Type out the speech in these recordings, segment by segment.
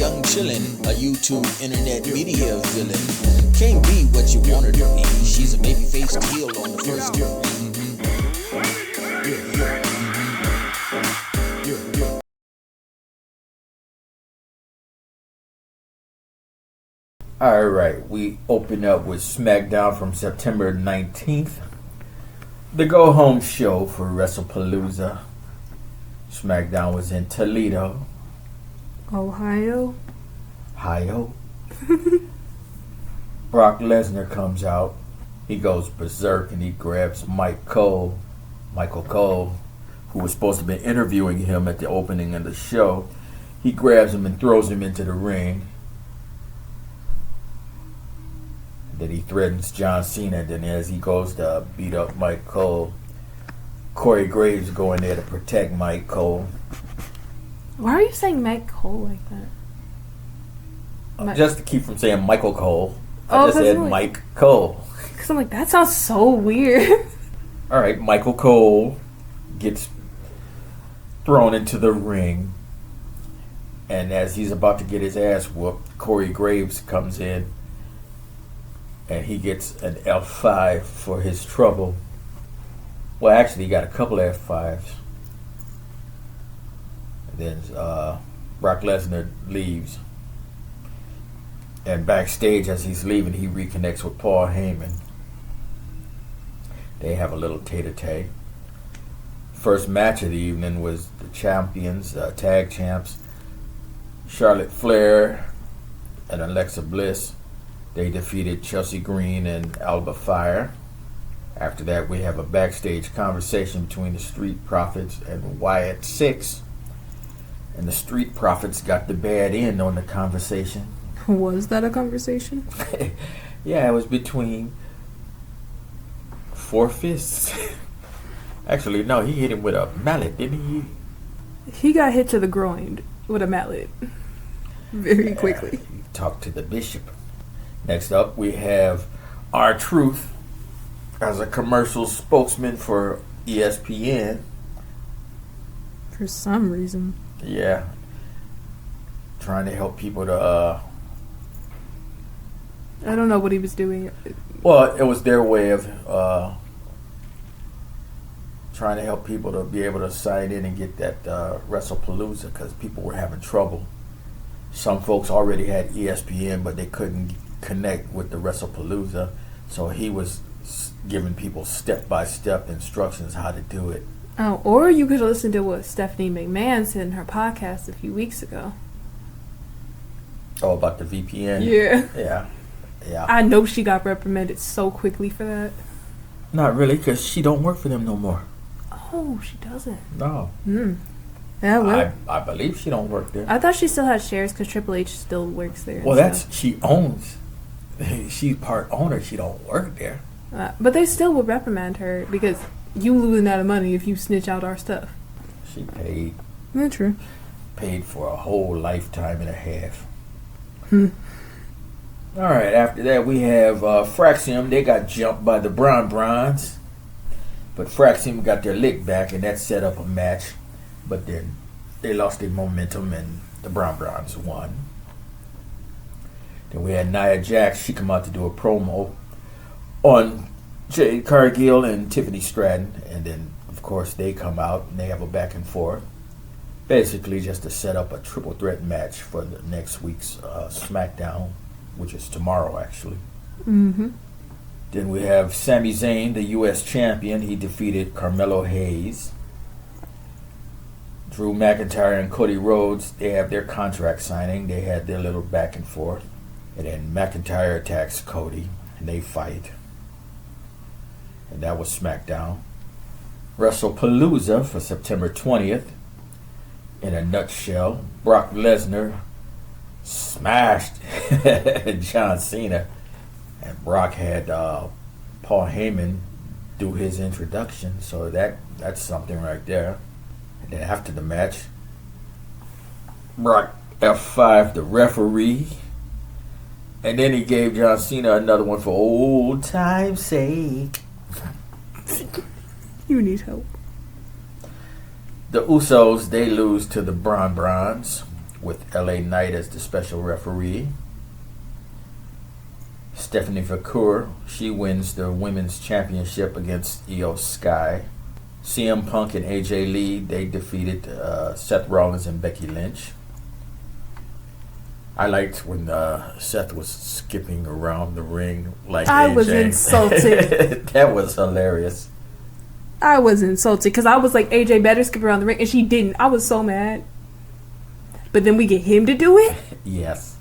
young chillin', a YouTube internet media villain. Can't be what you want her to be. She's a baby-faced heel on the first ring. Alright, we open up with SmackDown from September 19th. The go-home show for WrestlePalooza. SmackDown was in Toledo, Ohio. Brock Lesnar comes out. He goes berserk and he grabs Michael Cole, who was supposed to be interviewing him at the opening of the show. He grabs him and throws him into the ring. Then he threatens John Cena. Then as he goes to beat up Mike Cole, Corey Graves going there to protect Mike Cole. Why are you saying Mike Cole like that? Just to keep from saying Michael Cole, I just said Mike Cole. Because I'm like, that sounds so weird. Alright, Michael Cole gets thrown into the ring. And as he's about to get his ass whooped, Corey Graves comes in. And he gets an F5 for his trouble. Well, actually, he got a couple of F5s. And then Brock Lesnar leaves. And backstage, as he's leaving, he reconnects with Paul Heyman. They have a little tete-a-tete. First match of the evening was the champions, tag champs, Charlotte Flair and Alexa Bliss. They defeated Chelsea Green and Alba Fire. After that, we have a backstage conversation between the Street Profits and Wyatt Six. And the Street Profits got the bad end on the conversation. Was that a conversation? Yeah, it was between four fists. Actually, no, he hit him with a mallet, didn't he? He got hit to the groin with a mallet. Very quickly. He talked to the bishop. Next up, we have R-Truth as a commercial spokesman for ESPN. For some reason. Yeah. Trying to help people to... I don't know what he was doing. Well, it was their way of trying to help people to be able to sign in and get that WrestlePalooza because people were having trouble. Some folks already had ESPN, but they couldn't connect with the WrestlePalooza, so he was giving people step-by-step instructions how to do it. Oh, or you could listen to what Stephanie McMahon said in her podcast a few weeks ago. Oh, about the VPN? Yeah. I know she got reprimanded so quickly for that. Not really, because she don't work for them no more. Oh, she doesn't? No. Yeah, well. I believe she don't work there. I thought she still had shares because Triple H still works there. Well, she owns. She's part owner. She don't work there. But they still would reprimand her because you losing out of money if you snitch out our stuff. She paid. Yeah, true. Paid for a whole lifetime and a half. All right. After that, we have Fraxium. They got jumped by the Bronze, but Fraxium got their lick back, and that set up a match. But then they lost their momentum, and the Bronze won. Then we had Nia Jax. She come out to do a promo on Jade Cargill and Tiffany Stratton. And then, of course, they come out, and they have a back and forth. Basically just to set up a triple threat match for the next week's SmackDown, which is tomorrow, actually. Then we have Sami Zayn, the U.S. champion. He defeated Carmelo Hayes. Drew McIntyre and Cody Rhodes, they have their contract signing. They had their little back and forth. And then McIntyre attacks Cody, and they fight. And that was SmackDown. WrestlePalooza for September 20th. In a nutshell, Brock Lesnar smashed John Cena. And Brock had Paul Heyman do his introduction. So that's something right there. And then after the match, Brock F5 the referee. And then he gave John Cena another one for old time's sake. You need help. The Usos, they lose to the Bronze with LA Knight as the special referee. Stephanie Vacour, she wins the women's championship against Io Sky. CM Punk and AJ Lee, they defeated Seth Rollins and Becky Lynch. I liked when Seth was skipping around the ring like I AJ. was insulted. That was hilarious. I was insulted because I was like, AJ better skip around the ring, and she didn't. I was so mad. But then we get him to do it? Yes.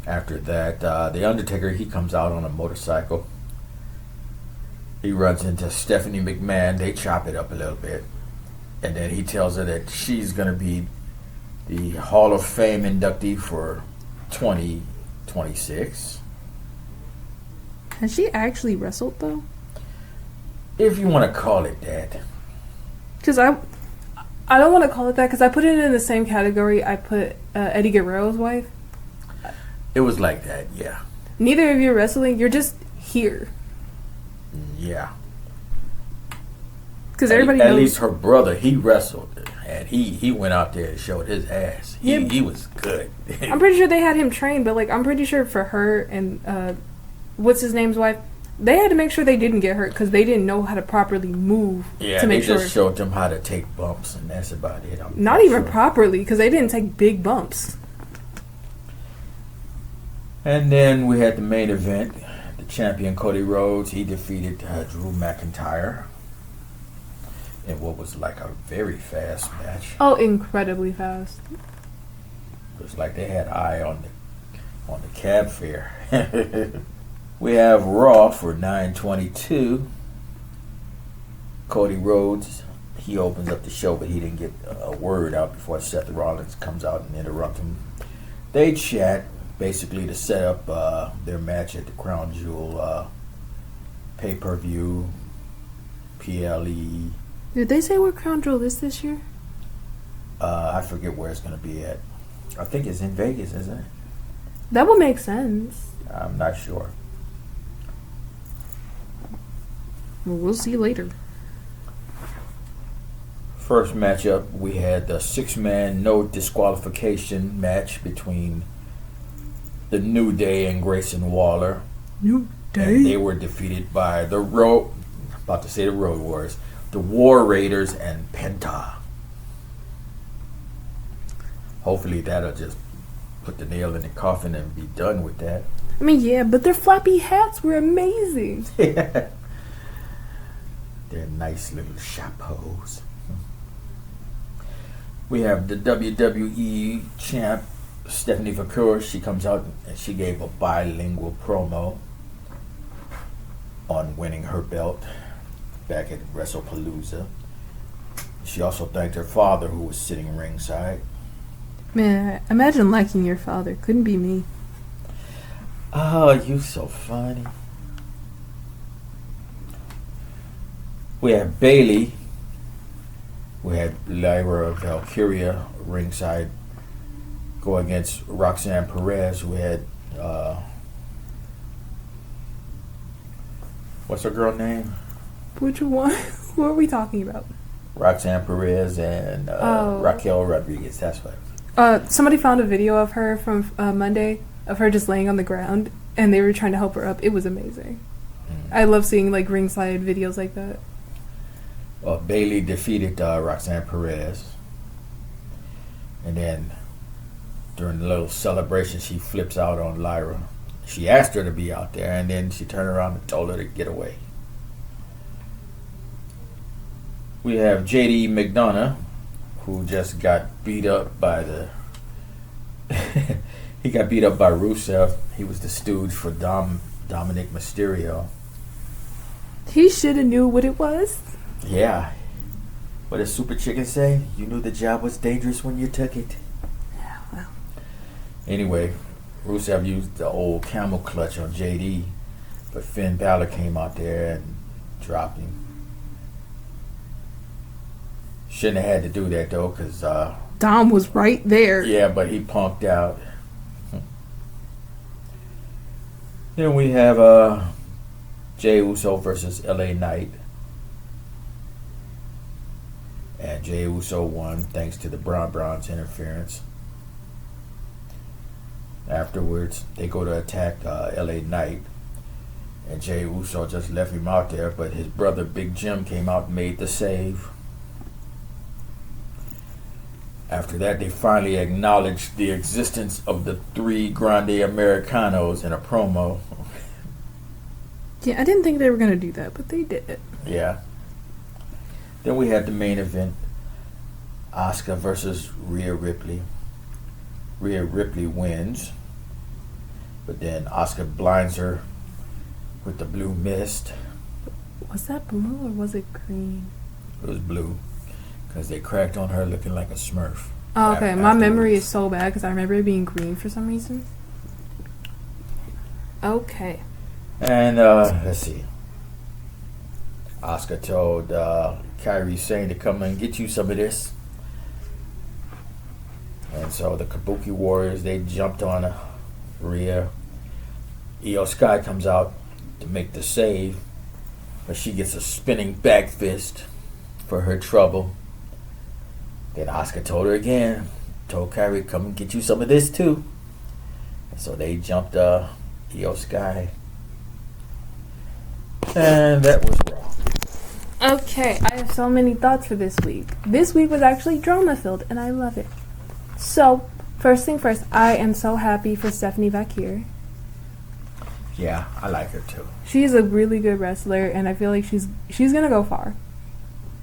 After that, The Undertaker, he comes out on a motorcycle. He runs into Stephanie McMahon. They chop it up a little bit. And then he tells her that she's going to be the Hall of Fame inductee for 2026. Has she actually wrestled, though? If you want to call it that. Because I don't want to call it that because I put it in the same category I put Eddie Guerrero's wife. It was like that, yeah. Neither of you are wrestling. You're just here. Yeah. Because everybody knows. At least her brother, he wrestled. And he went out there and showed his ass. He was good. I'm pretty sure they had him trained, but like I'm pretty sure for her and what's his name's wife, they had to make sure they didn't get hurt because they didn't know how to properly move. Yeah, to make they sure. just showed them how to take bumps, and that's about it. Not even properly because they didn't take big bumps. And then we had the main event. The champion Cody Rhodes, he defeated Drew McIntyre in what was like a very fast match. Oh, incredibly fast. It was like they had eye on the cab fare. We have Raw for 9/22. Cody Rhodes, he opens up the show, but he didn't get a word out before Seth Rollins comes out and interrupts him. They chat basically to set up their match at the Crown Jewel pay-per-view, PLE. Did they say where Crown Jewel is this year? I forget where it's going to be at. I think it's in Vegas, isn't it? That would make sense. I'm not sure. Well, we'll see later. First matchup, we had the 6-man no disqualification match between the New Day and Grayson Waller. New Day? And they were defeated by the Road Warriors, the War Raiders, and Penta. Hopefully that'll just put the nail in the coffin and be done with that. I mean, yeah, but their floppy hats were amazing. They're nice little chapeaus. We have the WWE champ, Stephanie Vacour. She comes out and she gave a bilingual promo on winning her belt back at WrestlePalooza. She also thanked her father, who was sitting ringside. Man, imagine liking your father. Couldn't be me. Oh, you so funny. We have Bailey. We had Lyra Valkyria ringside go against Roxanne Perez. We had what's her girl name? Which one? What are we talking about? Roxanne Perez and Raquel Rodriguez. That's what. Somebody found a video of her from Monday of her just laying on the ground, and they were trying to help her up. It was amazing. I love seeing like ringside videos like that. Bailey defeated Roxanne Perez, and then during the little celebration, she flips out on Lyra. She asked her to be out there, and then she turned around and told her to get away. We have JD McDonough, who just got beat up by the... he got beat up by Rusev. He was the stooge for Dominic Mysterio. He should have knew what it was. Yeah. What does Super Chicken say? You knew the job was dangerous when you took it. Yeah, well. Anyway, Rusev used the old camel clutch on JD, but Finn Balor came out there and dropped him. Shouldn't have had to do that though, because Dom was right there. yeah, but he punked out. Then we have Jey Uso versus LA Knight. And Jey Uso won thanks to the Bron's interference. Afterwards, they go to attack LA Knight. And Jey Uso just left him out there, but his brother Big Jim came out and made the save. After that, they finally acknowledged the existence of the 3 Grande Americanos in a promo. Yeah, I didn't think they were going to do that, but they did it. Yeah. Then we had the main event, Asuka versus Rhea Ripley. Rhea Ripley wins, but then Asuka blinds her with the blue mist. Was that blue or was it green? It was blue, because they cracked on her looking like a Smurf. Oh, okay. My memory is so bad because I remember it being green for some reason. Okay. And let's see. Asuka told Kairi Sane to come and get you some of this. And so the Kabuki Warriors, they jumped on Rhea. Io Sky comes out to make the save, but she gets a spinning back fist for her trouble. Then Asuka told her again, told Kairi, come and get you some of this too. And so they jumped Io Sky. And that was Raw. Okay, I have so many thoughts for this week. This week was actually drama-filled, and I love it. So, first thing first, I am so happy for Stephanie Vakir. Yeah, I like her too. She's a really good wrestler, and I feel like she's gonna go far.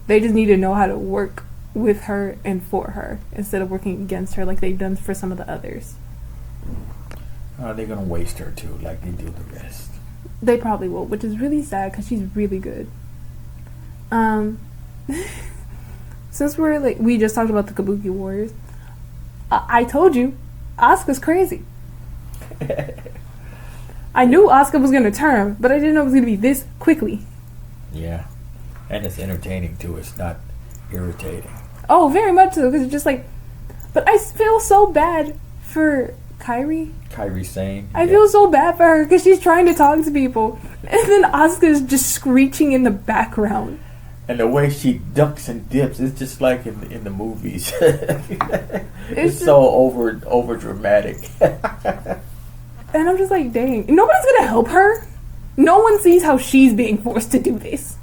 They just need to know how to work with her and for her instead of working against her like they've done for some of the others. They're gonna waste her too, like they do the rest. They probably will, which is really sad because she's really good. Since we just talked about the Kabuki Warriors, I told you, Asuka's crazy. I knew Asuka was gonna turn, but I didn't know it was gonna be this quickly. Yeah, and it's entertaining too. It's not irritating. Oh, very much so, because it's just like, but I feel so bad for Kairi. Kairi Sane. I feel so bad for her because she's trying to talk to people, and then Asuka's just screeching in the background. And the way she ducks and dips, it's just like in the movies. It's so over dramatic. And I'm just like, dang, nobody's gonna help her. No one sees how she's being forced to do this.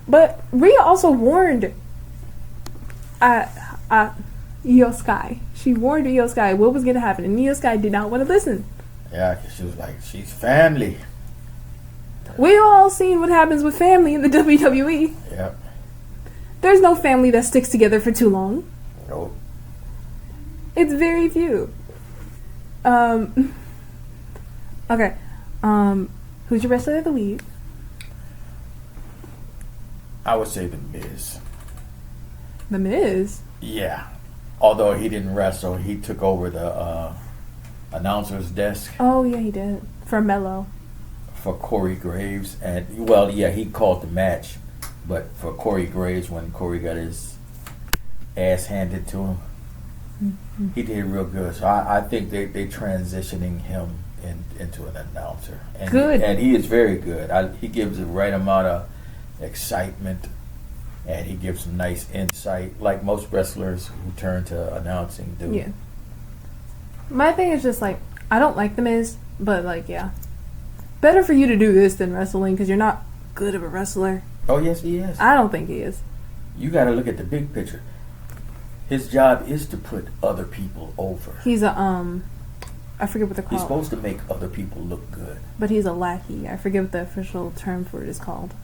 But Rhea also warned Io Sky. She warned Io Sky what was gonna happen, and Io Sky did not want to listen. Yeah, because she was like, she's family. We all seen what happens with family in the WWE. Yep. There's no family that sticks together for too long. Nope. It's very few. Okay. Who's your wrestler of the week? I would say The Miz. The Miz? Yeah. Although he didn't wrestle, he took over the announcer's desk. Oh, yeah, he did. For Mello. For Corey Graves. And, well, yeah, he called the match. But for Corey Graves, when Corey got his ass handed to him, he did real good. So I think they transitioning him into an announcer. And good. And he is very good. He gives the right amount of excitement, and he gives some nice insight, like most wrestlers who turn to announcing do. Yeah. My thing is just like, I don't like The Miz, but like, yeah. Better for you to do this than wrestling, because you're not good of a wrestler. Oh, yes, he is. I don't think he is. You got to look at the big picture. His job is to put other people over. He's a, I forget what they're called. He's supposed to make other people look good. But he's a lackey. I forget what the official term for it is called.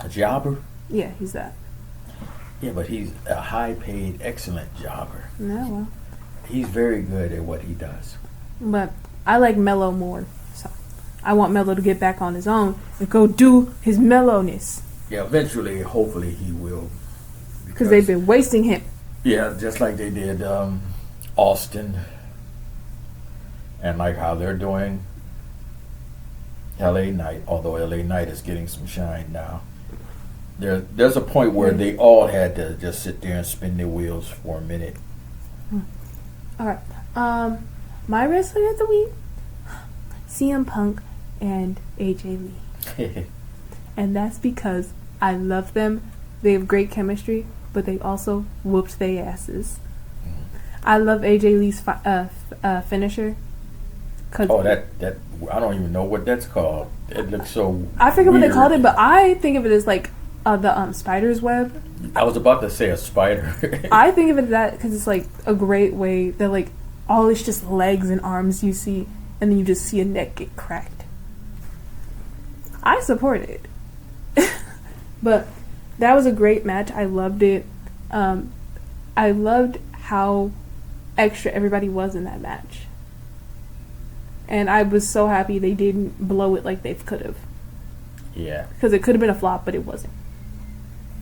A jobber? Yeah, he's that. Yeah, but he's a high-paid, excellent jobber. Yeah, well. He's very good at what he does. But I like Mello more. So I want Mello to get back on his own and go do his mellowness. Yeah, eventually, hopefully he will. Because they've been wasting him. Yeah, just like they did Austin. And like how they're doing LA Knight, although LA Knight is getting some shine now. There's a point where they all had to just sit there and spin their wheels for a minute. Alright. My wrestler of the week, CM Punk and AJ Lee. And that's because I love them They have great chemistry, but they also whooped their asses. I love AJ Lee's finisher. That I don't even know what that's called. It looks so. I forget weird. what they called it, but I think of it as like the spider's web. I was about to say a spider. I think of it that because it's like a great way that like all it's just legs and arms you see, and then you just see a neck get cracked. I support it. But that was a great match. I loved it. I loved how extra everybody was in that match. And I was so happy they didn't blow it like they could have. Yeah. Because it could have been a flop, but it wasn't.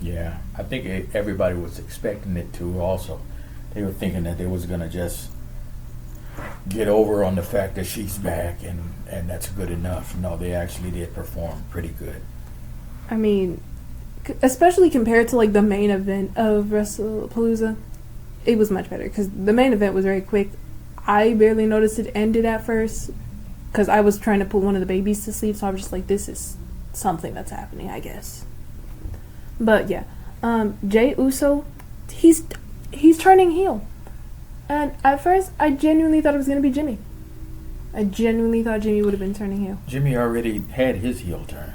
Yeah. I think everybody was expecting it to also. They were thinking that they was going to just get over on the fact that she's back and that's good enough. No, they actually did perform pretty good. I mean, especially compared to like the main event of WrestlePalooza, it was much better because the main event was very quick. I barely noticed it ended at first because I was trying to put one of the babies to sleep, so I was just like, this is something that's happening, I guess. But yeah, Jey Uso, he's turning heel. And at first, I genuinely thought it was going to be Jimmy. I genuinely thought Jimmy would have been turning heel. Jimmy already had his heel turn.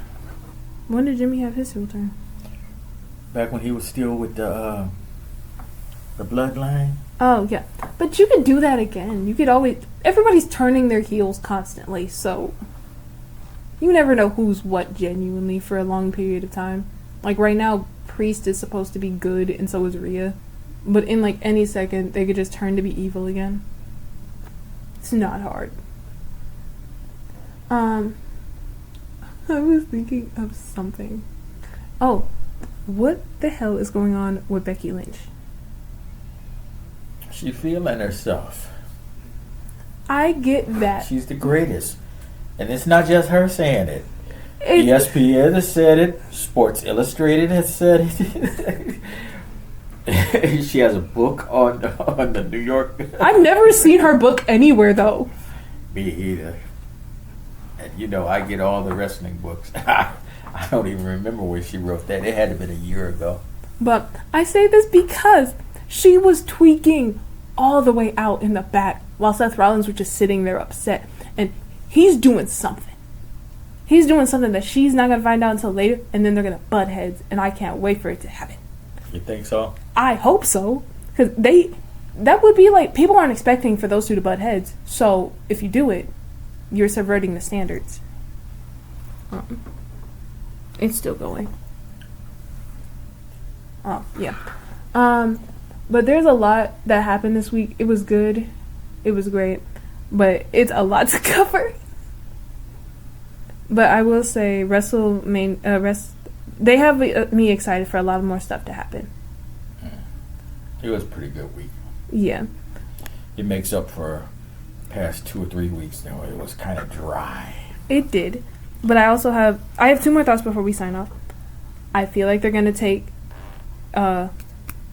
When did Jimmy have his heel turn? Back when he was still with the bloodline. Oh, yeah. But you could do that again. You could always... Everybody's turning their heels constantly, so... You never know who's what genuinely for a long period of time. Like, right now, Priest is supposed to be good, and so is Rhea. But in, like, any second, they could just turn to be evil again. It's not hard. I was thinking of something. Oh, what the hell is going on with Becky Lynch? She feeling herself. I get that. She's the greatest. And it's not just her saying it. ESPN has said it. Sports Illustrated has said it. She has a book on the New York. I've never seen her book anywhere, though. Me either. And you know, I get all the wrestling books. I don't even remember where she wrote that. It had to have been a year ago. But I say this because she was tweaking all the way out in the back while Seth Rollins was just sitting there upset. And he's doing something. He's doing something that she's not going to find out until later, and then they're going to butt heads, and I can't wait for it to happen. You think so? I hope so. Because that would be like, people aren't expecting for those two to butt heads. So if you do it, you're subverting the standards. It's still going. Oh, yeah. But there's a lot that happened this week. It was good. It was great. But it's a lot to cover. But I will say, they have me excited for a lot more stuff to happen. It was a pretty good week. Yeah. It makes up for past 2 or 3 weeks now. It was kind of dry. It did. But I have 2 more thoughts before we sign off. I feel like they're going to take,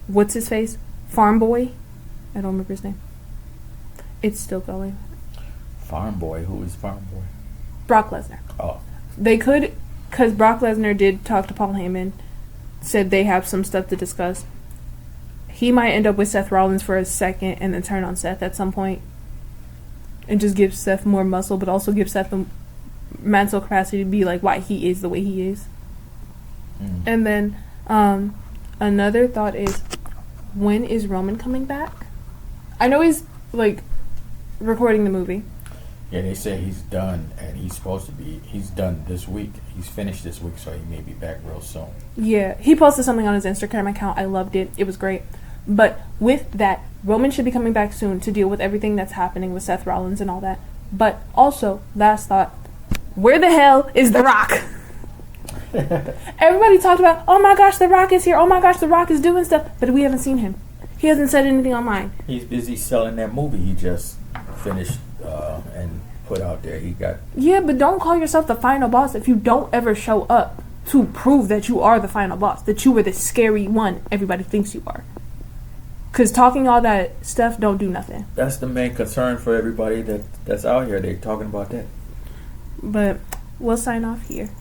what's his face? Farm Boy? I don't remember his name. It's still going. Farm Boy? Who is Farm Boy? Brock Lesnar. Oh. They could, because Brock Lesnar did talk to Paul Heyman, said they have some stuff to discuss. He might end up with Seth Rollins for a second and then turn on Seth at some point and just give Seth more muscle, but also give Seth the mental capacity to be like why he is the way he is. And then another thought is, when is Roman coming back? I know he's like recording the movie. Yeah, they say he's done, and he's done this week. He's finished this week, so he may be back real soon. Yeah, he posted something on his Instagram account. I loved it. It was great. But with that, Roman should be coming back soon to deal with everything that's happening with Seth Rollins and all that. But also, last thought, where the hell is The Rock? Everybody talked about, oh my gosh, The Rock is here. Oh my gosh, The Rock is doing stuff. But we haven't seen him. He hasn't said anything online. He's busy selling that movie he just finished and put out there. Yeah, but don't call yourself the final boss if you don't ever show up to prove that you are the final boss, that you were the scary one everybody thinks you are. Because talking all that stuff don't do nothing. That's the main concern for everybody that's out here. They're talking about that. But we'll sign off here.